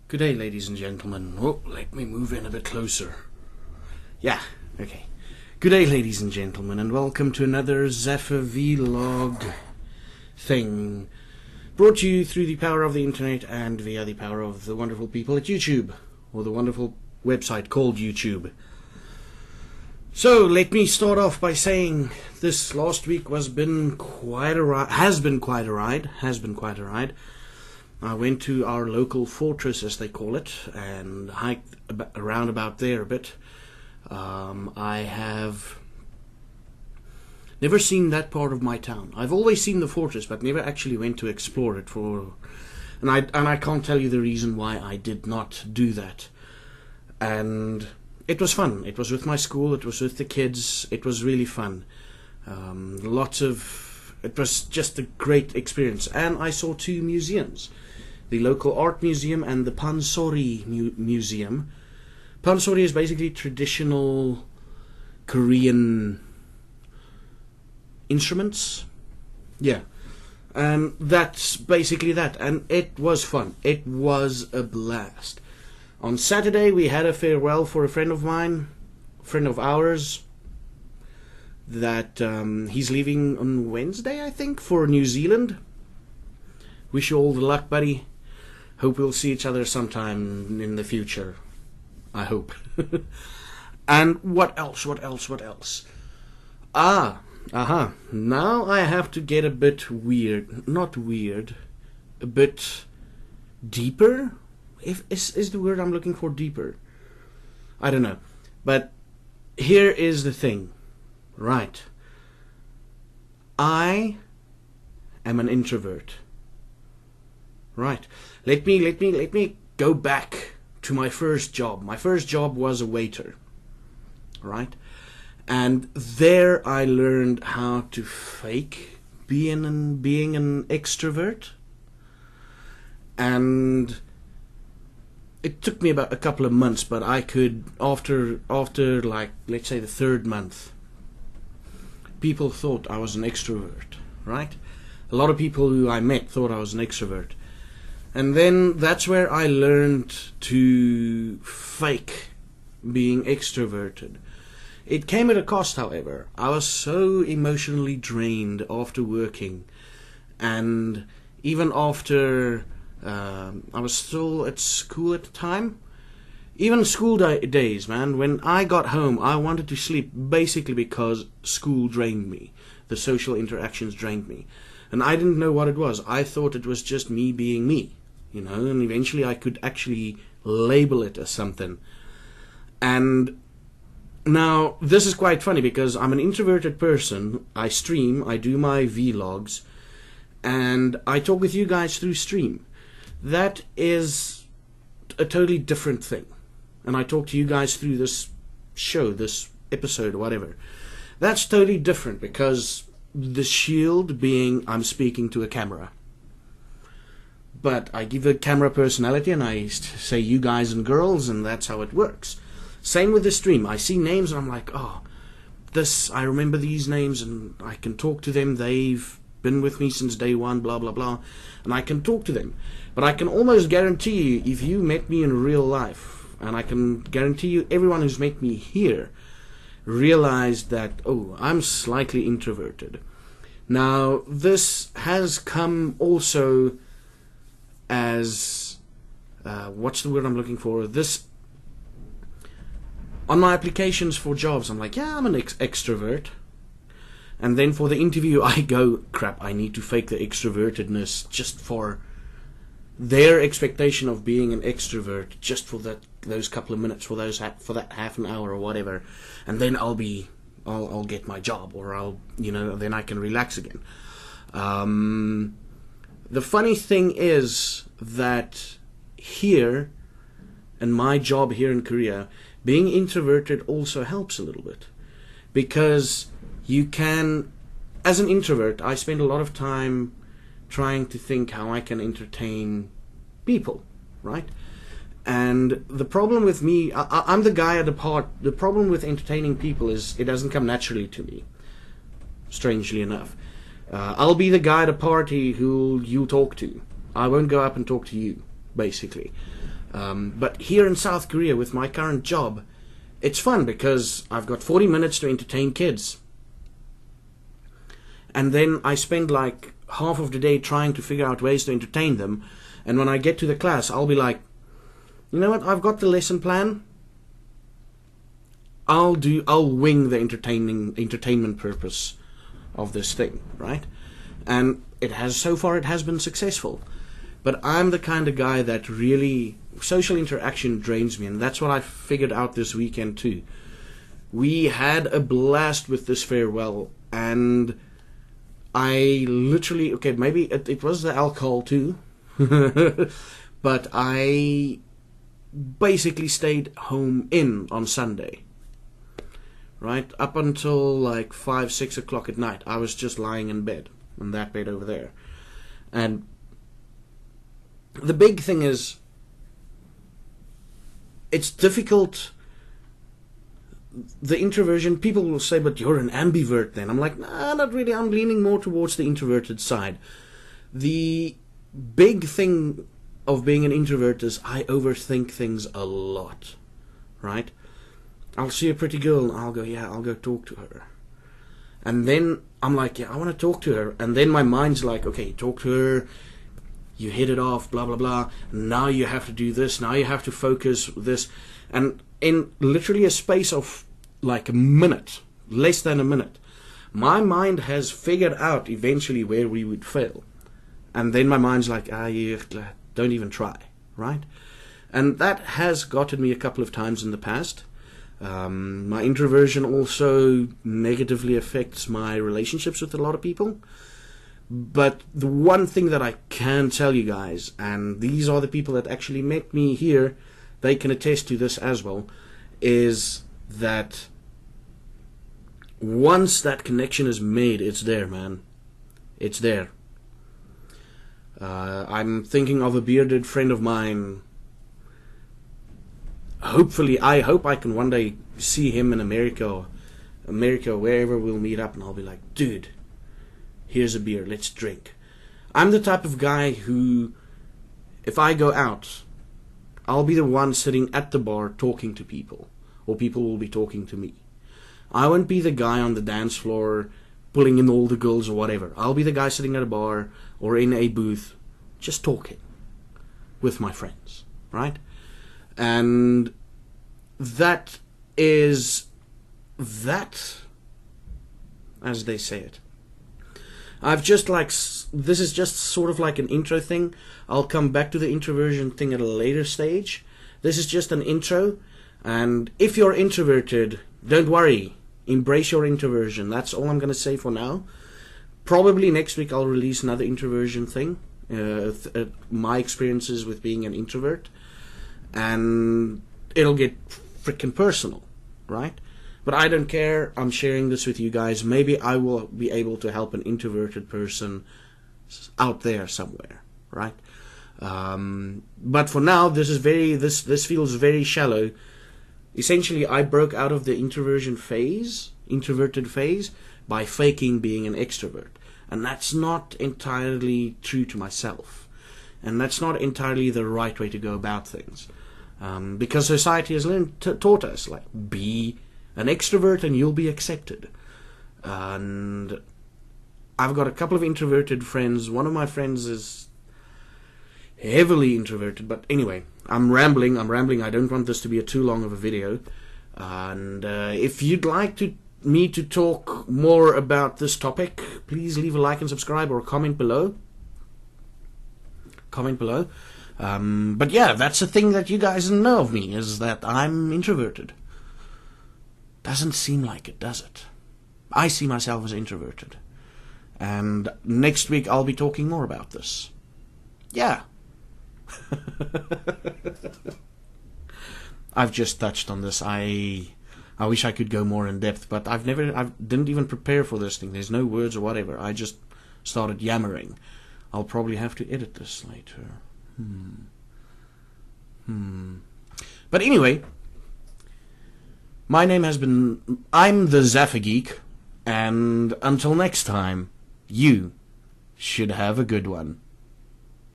Good day, ladies and gentlemen. Oh, let me move in a bit closer. Yeah, okay. Good day, ladies and gentlemen, and welcome to another ZaffaVLOG thing. Brought to you through the power of the internet and via the power of the wonderful people at YouTube, or the wonderful website called YouTube. So, let me start off by saying this last week has been quite a ride. I went to our local fortress, as they call it, and hiked around about there a bit. I have never seen that part of my town. I've always seen the fortress, but never actually went to explore it and I can't tell you the reason why I did not do that. And it was fun. It was with my school, it was with the kids, it was really fun. It was just a great experience. And I saw two museums. The local art museum and the Pansori museum. Pansori is basically traditional Korean instruments. Yeah. And that's basically that. And it was fun. It was a blast. On Saturday we had a farewell for a friend of ours, that he's leaving on Wednesday, I think, for New Zealand. Wish you all the luck, buddy. Hope we'll see each other sometime in the future. I hope. And what else? Now I have to get a bit weird. Not weird. A bit deeper? Is the word I'm looking for deeper? I don't know. But here is the thing. Right. I am an introvert. Right. Let me go back to my first job. My first job was a waiter. Right? And there I learned how to fake being an extrovert. And it took me about a couple of months, but I could, after like, let's say the third month, people thought I was an extrovert, right? A lot of people who I met thought I was an extrovert. And then that's where I learned to fake being extroverted. It came at a cost, however. I was so emotionally drained after working, and even after I was still at school at the time. Even school days, man, when I got home, I wanted to sleep basically because school drained me. The social interactions drained me. And I didn't know what it was. I thought it was just me being me, you know, and eventually I could actually label it as something. And now, this is quite funny because I'm an introverted person. I stream, I do my vlogs, and I talk with you guys through stream. That is a totally different thing. And I talk to you guys through this show, this episode, or whatever. That's totally different because the shield being I'm speaking to a camera. But I give a camera personality and I say you guys and girls, and that's how it works. Same with the stream. I see names and I'm like, oh, I remember these names and I can talk to them. They've been with me since day one, blah, blah, blah. And I can talk to them. But I can almost guarantee you, if you met me in real life, and I can guarantee you everyone who's met me here realized that, oh, I'm slightly introverted. Now, this has come also as, what's the word I'm looking for? On my applications for jobs, I'm like, yeah, I'm an extrovert. And then for the interview, I go, crap, I need to fake the extrovertedness just for their expectation of being an extrovert, just for those couple of minutes, for that half an hour or whatever, and then I'll get my job, or then I can relax again. The funny thing is that here, in my job here in Korea, being introverted also helps a little bit, because you can, as an introvert, I spend a lot of time trying to think how I can entertain people, right? And the problem with me, I'm the guy at the part. The problem with entertaining people is it doesn't come naturally to me, strangely enough. I'll be the guy at a party who you'll talk to. I won't go up and talk to you, basically. But here in South Korea with my current job, it's fun because I've got 40 minutes to entertain kids. And then I spend like half of the day trying to figure out ways to entertain them. And when I get to the class, I'll be like, you know what, I've got the lesson plan. I'll wing the entertainment purpose of this thing, right? And so far it has been successful. But I'm the kind of guy that really, social interaction drains me, and that's what I figured out this weekend too. We had a blast with this farewell, and I literally, okay, maybe it was the alcohol too, but I basically stayed home on Sunday. Right, up until like 5, 6 o'clock at night, I was just lying in bed, in that bed over there. And the big thing is, it's difficult. The introversion, people will say, but you're an ambivert then. I'm like, nah, not really. I'm leaning more towards the introverted side. The big thing of being an introvert is I overthink things a lot, right? I'll see a pretty girl and I'll go talk to her. And then I'm like, yeah, I want to talk to her. And then my mind's like, okay, talk to her, you hit it off, blah, blah, blah. Now you have to do this. Now you have to focus this. And in literally a space of like a minute, less than a minute, my mind has figured out eventually where we would fail. And then my mind's like, yeah, don't even try, right? And that has gotten me a couple of times in the past. My introversion also negatively affects my relationships with a lot of people. But the one thing that I can tell you guys, and these are the people that actually met me here, they can attest to this as well, is that once that connection is made, it's there, man. It's there. I'm thinking of a bearded friend of mine. Hopefully, I hope I can one day see him in America, wherever we'll meet up, and I'll be like, dude, here's a beer, let's drink. I'm the type of guy who, if I go out, I'll be the one sitting at the bar talking to people, or people will be talking to me. I won't be the guy on the dance floor pulling in all the girls or whatever. I'll be the guy sitting at a bar or in a booth just talking with my friends, right? And that is that, as they say it. I've just like, this is just sort of like an intro thing. I'll come back to the introversion thing at a later stage. This is just an intro. And if you're introverted, don't worry. Embrace your introversion. That's all I'm going to say for now. Probably next week I'll release another introversion thing. My experiences with being an introvert. And it'll get freaking personal, right? But I don't care. I'm sharing this with you guys. Maybe I will be able to help an introverted person out there somewhere, right? But for now, this feels very shallow. Essentially, I broke out of the introverted phase, by faking being an extrovert. And that's not entirely true to myself. And that's not entirely the right way to go about things. Because society has taught us, like, be an extrovert and you'll be accepted. And I've got a couple of introverted friends. One of my friends is heavily introverted. But anyway, I'm rambling. I don't want this to be too long of a video. And if you'd like me to talk more about this topic, please leave a like and subscribe or comment below. But yeah, that's the thing that you guys know of me, is that I'm introverted. Doesn't seem like it, does it? I see myself as introverted. And next week I'll be talking more about this. Yeah. I've just touched on this. I wish I could go more in depth, but I didn't even prepare for this thing. There's no words or whatever. I just started yammering. I'll probably have to edit this later. But anyway, I'm the ZaffaGeek, and until next time, you should have a good one.